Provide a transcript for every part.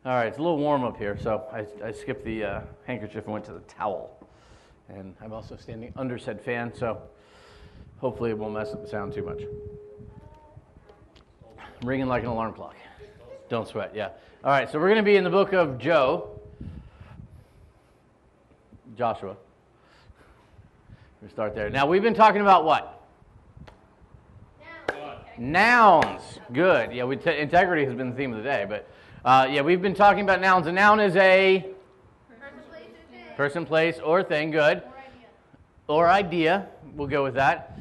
All right, it's a little warm up here, so I skipped the handkerchief and went to the towel. And I'm also standing under said fan, so hopefully it won't mess up the sound too much. I'm ringing like an alarm clock. Don't sweat, yeah. All right, so we're going to be in the book of Joshua. We start there. Now, we've been talking about what? Nouns. Good. Yeah, integrity has been the theme of the day, but yeah, we've been talking about nouns. A noun is a person, place, or thing. Good. Or idea. We'll go with that.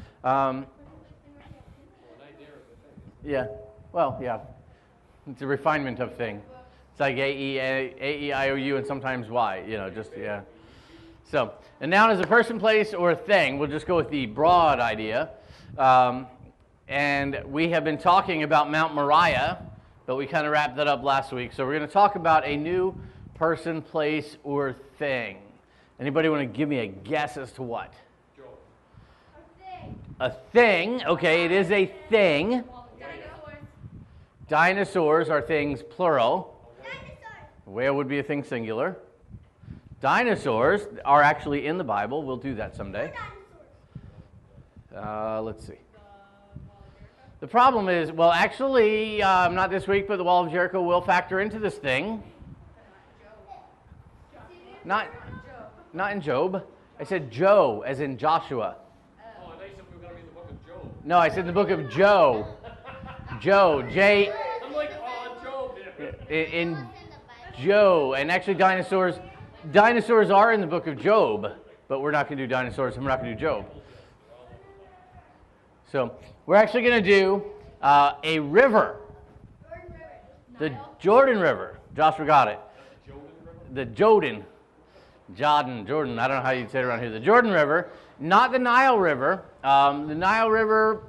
Yeah. Well, yeah. It's a refinement of thing. It's like A-E-I-O-U and sometimes Y. You know, just, yeah. So, a noun is a person, place, or thing. We'll just go with the broad idea. And we have been talking about Mount Moriah, but we kind of wrapped that up last week. So we're going to talk about a new person, place, or thing. Anybody want to give me a guess as to what? A thing. Okay, it is a thing. Dinosaurs are things plural. Whale would be a thing singular. Dinosaurs are actually in the Bible. We'll do that someday. Let's see. The problem is, well, actually, not this week, but the Wall of Jericho will factor into this thing. Not in Job. I said Joe, as in Joshua. Oh, I thought you said we were going to read the book of Job. No, I said in the book of Joe. Joe, J. I'm like, oh, Job. In Joe, and actually dinosaurs are in the book of Job, but we're not going to do dinosaurs, and we're not going to do Job. So we're actually going to do a river, the Jordan River. Joshua got it. The Jordan. I don't know how you'd say it around here. The Jordan River, not the Nile River. The Nile River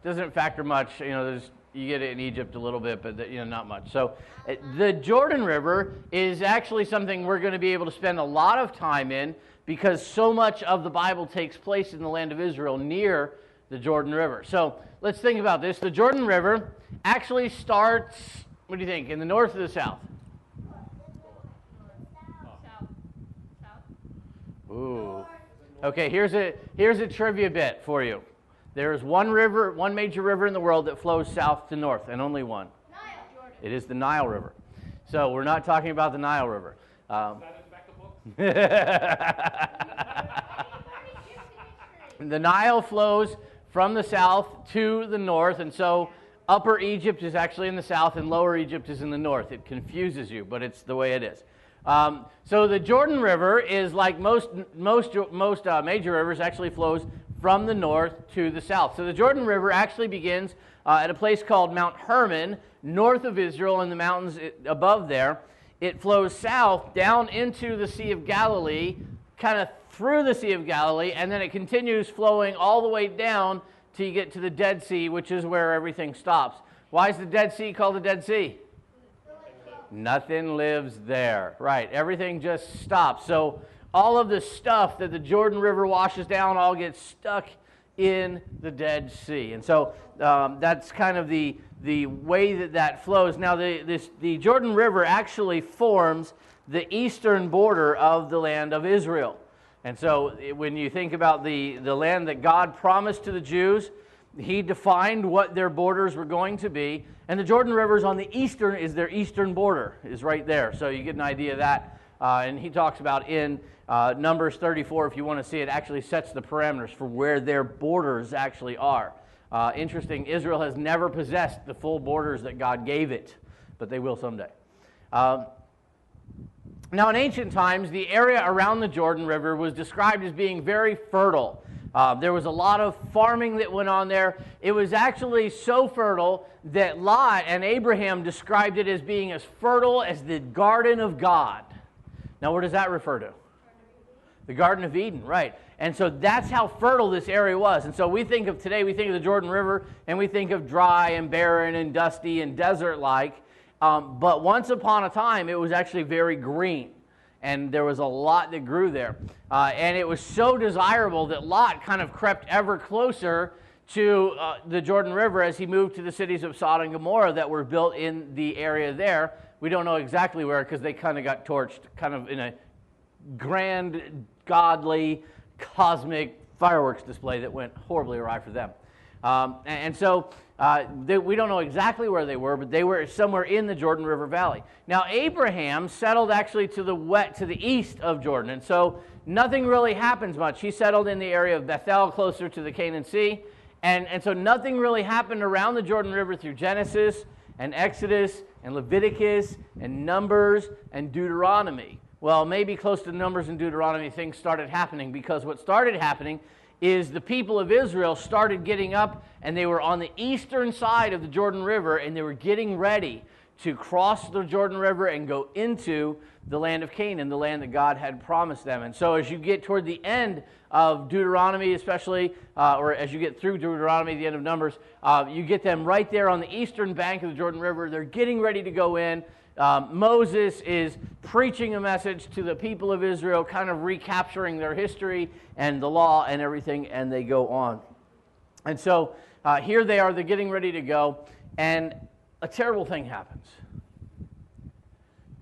doesn't factor much. You know, you get it in Egypt a little bit, but not much. So the Jordan River is actually something we're going to be able to spend a lot of time in because so much of the Bible takes place in the land of Israel near the Jordan River. So let's think about this. The Jordan River actually starts, what do you think, in the north or the south? Ooh. Okay, here's a trivia bit for you. There is one major river in the world that flows south to north, and only one. It is the Nile River. So we're not talking about the Nile River. The Nile flows from the south to the north, and so Upper Egypt is actually in the south and Lower Egypt is in the north. It confuses you, but it's the way it is. So the Jordan River is like most major rivers, actually flows from the north to the south. So the Jordan River actually begins at a place called Mount Hermon, north of Israel in the mountains above there. It flows south down into the Sea of Galilee, kind of through the Sea of Galilee, and then it continues flowing all the way down till you get to the Dead Sea, which is where everything stops. Why is the Dead Sea called the Dead Sea? Nothing lives there. Right, everything just stops. So all of the stuff that the Jordan River washes down all gets stuck in the Dead Sea. And so that's kind of the way that flows. Now, the Jordan River actually forms the eastern border of the land of Israel. And so when you think about the land that God promised to the Jews, he defined what their borders were going to be. And the Jordan River is on the eastern, is their eastern border, is right there. So you get an idea of that. And he talks about in Numbers 34, if you want to see it, actually sets the parameters for where their borders actually are. Interesting, Israel has never possessed the full borders that God gave it, but they will someday. Now, in ancient times, the area around the Jordan River was described as being very fertile. There was a lot of farming that went on there. It was actually so fertile that Lot and Abraham described it as being as fertile as the Garden of God. Now, what does that refer to? The Garden of Eden, right. And so that's how fertile this area was. And so we think of the Jordan River, and we think of dry and barren and dusty and desert-like. But once upon a time, it was actually very green. And there was a lot that grew there. And it was so desirable that Lot kind of crept ever closer to the Jordan River as he moved to the cities of Sodom and Gomorrah that were built in the area there, We don't know exactly where because they kind of got torched kind of in a grand, godly, cosmic fireworks display that went horribly awry for them. We don't know exactly where they were, but they were somewhere in the Jordan River Valley. Now, Abraham settled actually to the east of Jordan, and so nothing really happens much. He settled in the area of Bethel, closer to the Canaan Sea, and so nothing really happened around the Jordan River through Genesis and Exodus and Leviticus and Numbers and Deuteronomy. Well, maybe close to Numbers and Deuteronomy, things started happening, because what started happening is the people of Israel started getting up, and they were on the eastern side of the Jordan River, and they were getting ready to cross the Jordan River and go into the land of Canaan, the land that God had promised them. And so as you get toward the end of Deuteronomy especially, or as you get through Deuteronomy, the end of Numbers, you get them right there on the eastern bank of the Jordan River. They're getting ready to go in. Moses is preaching a message to the people of Israel, kind of recapturing their history and the law and everything, and they go on. And so here they are, they're getting ready to go, and a terrible thing happens.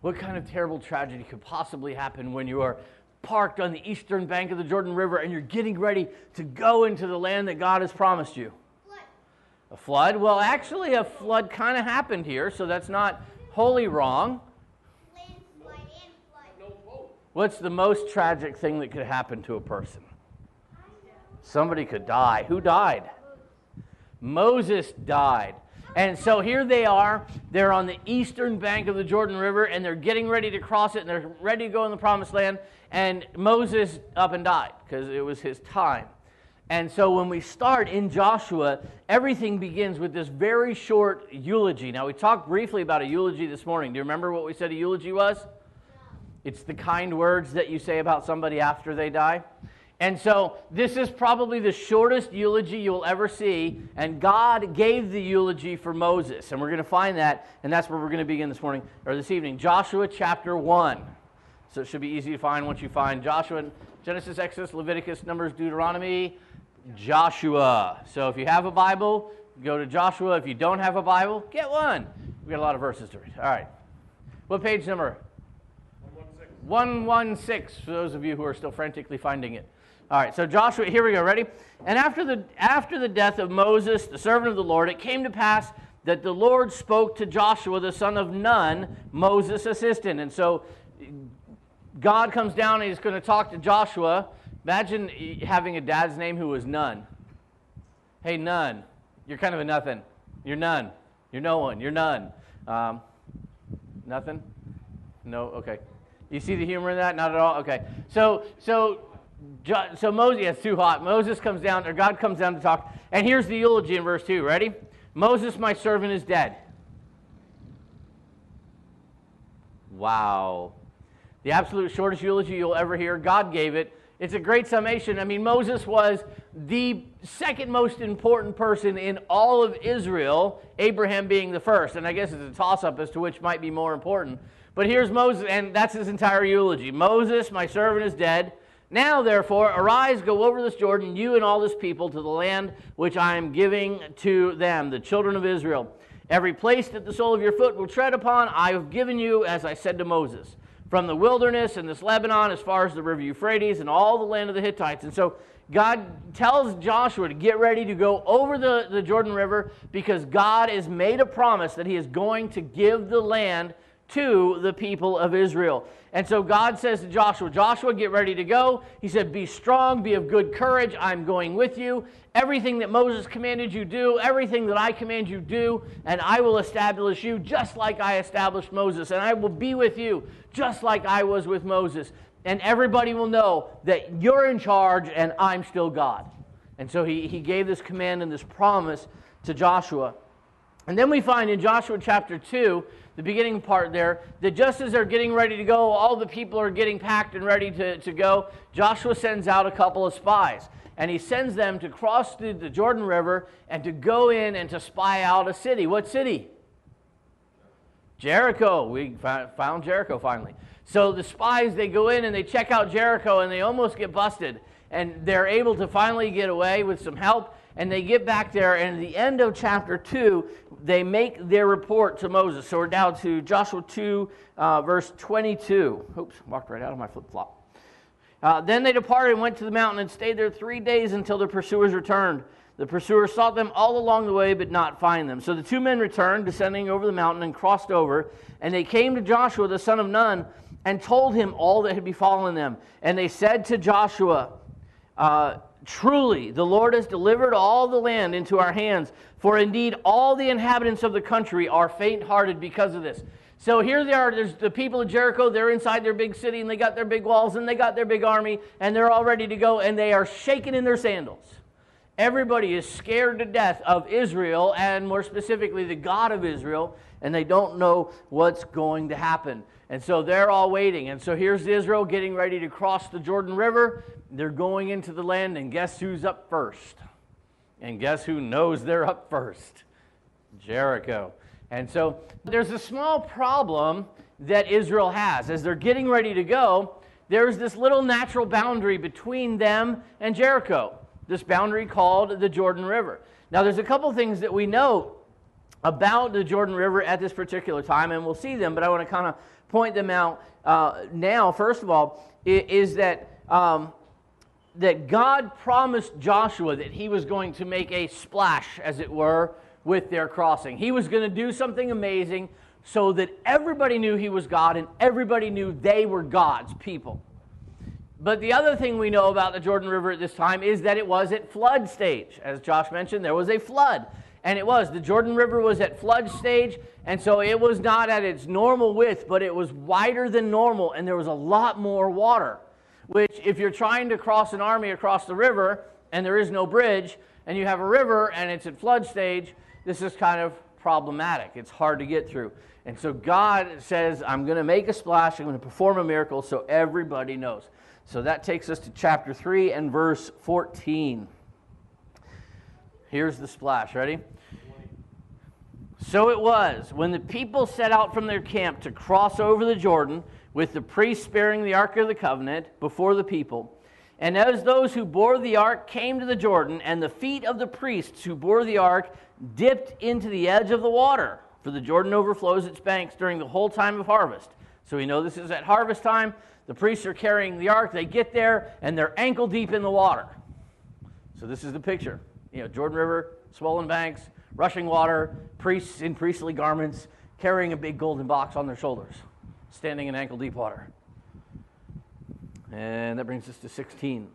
What kind of terrible tragedy could possibly happen when you are parked on the eastern bank of the Jordan River and you're getting ready to go into the land that God has promised you? Flood. A flood? Well, actually, a flood kind of happened here, so that's not wholly wrong. Landslide and flood. What's the most tragic thing that could happen to a person? Somebody could die. Who died? Moses died. And so here they are. They're on the eastern bank of the Jordan River, and they're getting ready to cross it, and they're ready to go in the promised land. And Moses up and died because it was his time. And so when we start in Joshua, everything begins with this very short eulogy. Now, we talked briefly about a eulogy this morning. Do you remember what we said a eulogy was? It's the kind words that you say about somebody after they die. And so this is probably the shortest eulogy you'll ever see, and God gave the eulogy for Moses. And we're going to find that, and that's where we're going to begin this morning, or this evening. Joshua chapter 1. So it should be easy to find once you find Joshua, Genesis, Exodus, Leviticus, Numbers, Deuteronomy, Joshua. So if you have a Bible, go to Joshua. If you don't have a Bible, get one. We've got a lot of verses to read. All right. What page number? 116. 116, for those of you who are still frantically finding it. All right, so Joshua, here we go, ready? And after the death of Moses, the servant of the Lord, it came to pass that the Lord spoke to Joshua, the son of Nun, Moses' assistant. And so God comes down and he's going to talk to Joshua. Imagine having a dad's name who was Nun. Hey, Nun, you're kind of a nothing. You're none. You're no one. You're none. Nothing? No? Okay. You see the humor in that? Not at all? Okay. So Moses, yeah, it's too hot. Moses comes down, or God comes down to talk. And here's the eulogy in verse 2. Ready? Moses, my servant, is dead. Wow. The absolute shortest eulogy you'll ever hear. God gave it. It's a great summation. I mean, Moses was the second most important person in all of Israel, Abraham being the first. And I guess it's a toss-up as to which might be more important. But here's Moses, and that's his entire eulogy. Moses, my servant, is dead. Now, therefore, arise, go over this Jordan, you and all this people, to the land which I am giving to them, the children of Israel. Every place that the sole of your foot will tread upon, I have given you, as I said to Moses, from the wilderness and this Lebanon, as far as the river Euphrates, and all the land of the Hittites. And so God tells Joshua to get ready to go over the Jordan River, because God has made a promise that he is going to give the land to the people of Israel. And so God says to Joshua, Joshua, get ready to go. He said, be strong, be of good courage. I'm going with you. Everything that Moses commanded you do, everything that I command you do, and I will establish you just like I established Moses. And I will be with you just like I was with Moses. And everybody will know that you're in charge and I'm still God. And so he gave this command and this promise to Joshua. And then we find in Joshua chapter 2, the beginning part there, that just as they're getting ready to go, all the people are getting packed and ready to go, Joshua sends out a couple of spies. And he sends them to cross the Jordan River and to go in and to spy out a city. What city? Jericho. We found Jericho finally. So the spies, they go in and they check out Jericho and they almost get busted. And they're able to finally get away with some help. And they get back there, and at the end of chapter 2, they make their report to Moses. So we're down to Joshua 2, verse 22. Oops, walked right out of my flip-flop. Then they departed and went to the mountain and stayed there 3 days until their pursuers returned. The pursuers sought them all along the way, but not find them. So the 2 men returned, descending over the mountain, and crossed over. And they came to Joshua, the son of Nun, and told him all that had befallen them. And they said to Joshua, truly, the Lord has delivered all the land into our hands, for indeed all the inhabitants of the country are faint-hearted because of this. So here they are, there's the people of Jericho, they're inside their big city, and they got their big walls, and they got their big army, and they're all ready to go, and they are shaking in their sandals. Everybody is scared to death of Israel, and more specifically, the God of Israel, and they don't know what's going to happen. And so they're all waiting. And so here's Israel getting ready to cross the Jordan River. They're going into the land, and guess who's up first? And guess who knows they're up first? Jericho. And so there's a small problem that Israel has. As they're getting ready to go, there's this little natural boundary between them and Jericho. This boundary called the Jordan River. Now there's a couple things that we know about the Jordan River at this particular time, and we'll see them, but I want to kind of point them out now. First of all, is that that God promised Joshua that he was going to make a splash, as it were, with their crossing. He was going to do something amazing so that everybody knew he was God and everybody knew they were God's people. But the other thing we know about the Jordan River at this time is that it was at flood stage. As Josh mentioned, there was a flood. And the Jordan River was at flood stage, and so it was not at its normal width, but it was wider than normal, and there was a lot more water. Which, if you're trying to cross an army across the river, and there is no bridge, and you have a river, and it's at flood stage, this is kind of problematic. It's hard to get through. And so God says, I'm going to make a splash, I'm going to perform a miracle so everybody knows. So that takes us to chapter 3 and verse 14. Here's the splash. Ready? So it was, when the people set out from their camp to cross over the Jordan, with the priests bearing the Ark of the Covenant before the people, and as those who bore the ark came to the Jordan, and the feet of the priests who bore the ark dipped into the edge of the water, for the Jordan overflows its banks during the whole time of harvest. So we know this is at harvest time. The priests are carrying the ark. They get there, and they're ankle deep in the water. So this is the picture. Jordan River, swollen banks, rushing water, priests in priestly garments, carrying a big golden box on their shoulders, standing in ankle-deep water. And that brings us to 16.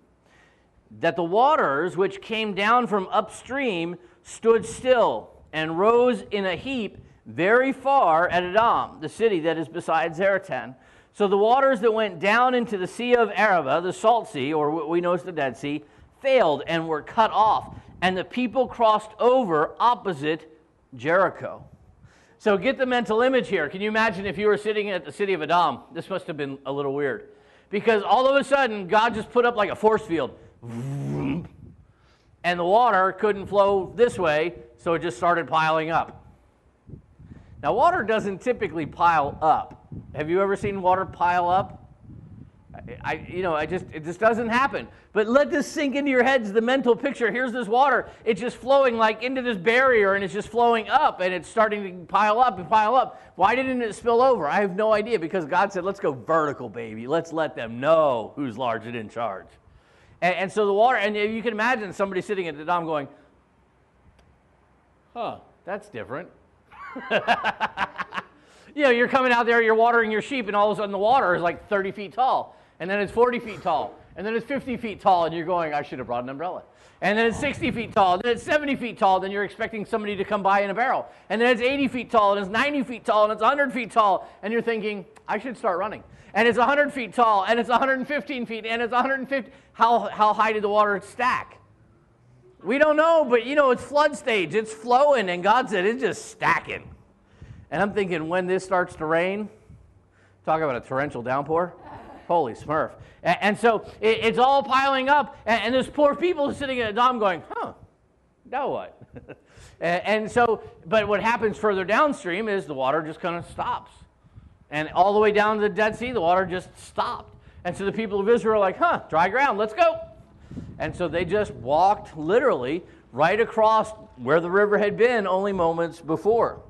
That the waters which came down from upstream stood still and rose in a heap very far at Edom, the city that is beside Zaratan. So the waters that went down into the Sea of Arabah, the Salt Sea, or what we know as the Dead Sea, failed and were cut off, and the people crossed over opposite Jericho. So get the mental image here. Can you imagine if you were sitting at the city of Edom? This must have been a little weird. Because all of a sudden, God just put up like a force field. And the water couldn't flow this way, so it just started piling up. Now, water doesn't typically pile up. Have you ever seen water pile up? It just doesn't happen. But let this sink into your heads, the mental picture. Here's this water. It's just flowing like into this barrier, and it's just flowing up, and it's starting to pile up and pile up. Why didn't it spill over? I have no idea, because God said, let's go vertical, baby. Let's let them know who's large and in charge. And so the water, and you can imagine somebody sitting at the dam going, that's different. You're coming out there, you're watering your sheep, and all of a sudden the water is like 30 feet tall. And then it's 40 feet tall. And then it's 50 feet tall, and you're going, I should have brought an umbrella. And then it's 60 feet tall. And then it's 70 feet tall. Then you're expecting somebody to come by in a barrel. And then it's 80 feet tall, and it's 90 feet tall, and it's 100 feet tall. And you're thinking, I should start running. And it's 100 feet tall, and it's 115 feet, and it's 150. How high did the water stack? We don't know, but it's flood stage. It's flowing, and God said it's just stacking. And I'm thinking, when this starts to rain, talk about a torrential downpour. Holy smurf. And so it's all piling up, and there's poor people sitting at a dam going, now what? But what happens further downstream is the water just kind of stops. And all the way down to the Dead Sea, the water just stopped. And so the people of Israel are like, dry ground, let's go. And so they just walked literally right across where the river had been only moments before.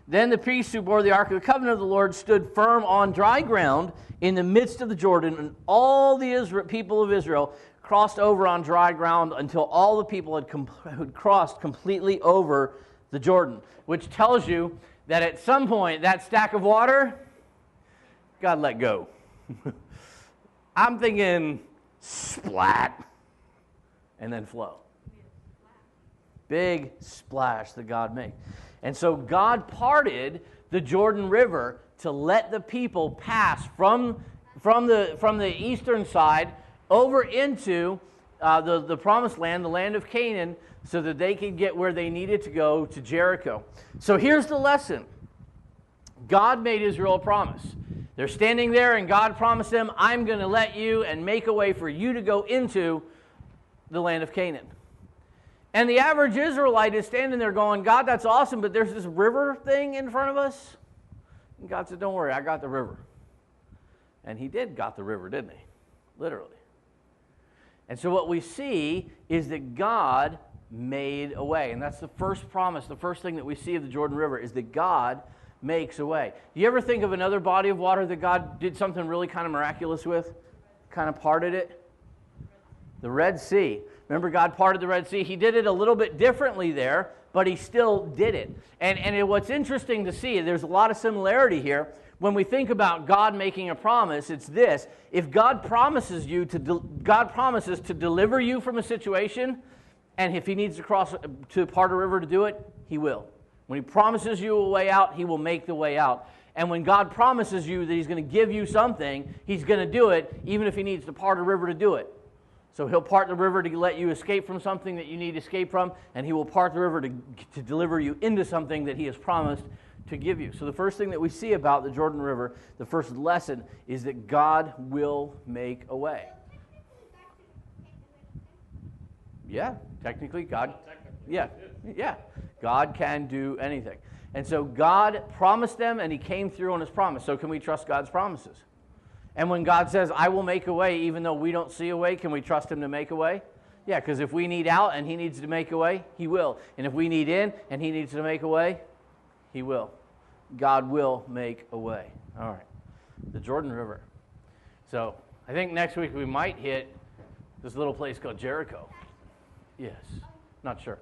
Then the priests who bore the Ark of the Covenant of the Lord stood firm on dry ground in the midst of the Jordan, and all the people of Israel crossed over on dry ground until all the people had crossed completely over the Jordan, which tells you that at some point that stack of water, God let go. I'm thinking splat and then flow. Big splash that God made. And so God parted the Jordan River to let the people pass from the eastern side over into the promised land, the land of Canaan, so that they could get where they needed to go, to Jericho. So here's the lesson. God made Israel a promise. They're standing there and God promised them, I'm going to let you and make a way for you to go into the land of Canaan. And the average Israelite is standing there going, God, that's awesome, but there's this river thing in front of us. And God said, don't worry, I got the river. And he got the river, didn't he? Literally. And so what we see is that God made a way. And that's the first promise, the first thing that we see of the Jordan River is that God makes a way. Do you ever think of another body of water that God did something really kind of miraculous with? Kind of parted it? The Red Sea. Remember, God parted the Red Sea. He did it a little bit differently there, but he still did it. And what's interesting to see, there's a lot of similarity here. When we think about God making a promise, it's this. If God promises God promises to deliver you from a situation, and if he needs to cross to part a river to do it, he will. When he promises you a way out, he will make the way out. And when God promises you that he's going to give you something, he's going to do it, even if he needs to part a river to do it. So he'll part the river to let you escape from something that you need to escape from, and he will part the river to deliver you into something that he has promised to give you. So the first thing that we see about the Jordan River, the first lesson, is that God will make a way. Yeah, technically God. Yeah, God can do anything. And so God promised them, and he came through on his promise. So can we trust God's promises? And when God says, I will make a way, even though we don't see a way, can we trust him to make a way? Yeah, because if we need out and he needs to make a way, he will. And if we need in and he needs to make a way, he will. God will make a way. All right. The Jordan River. So I think next week we might hit this little place called Jericho. Yes. Not sure.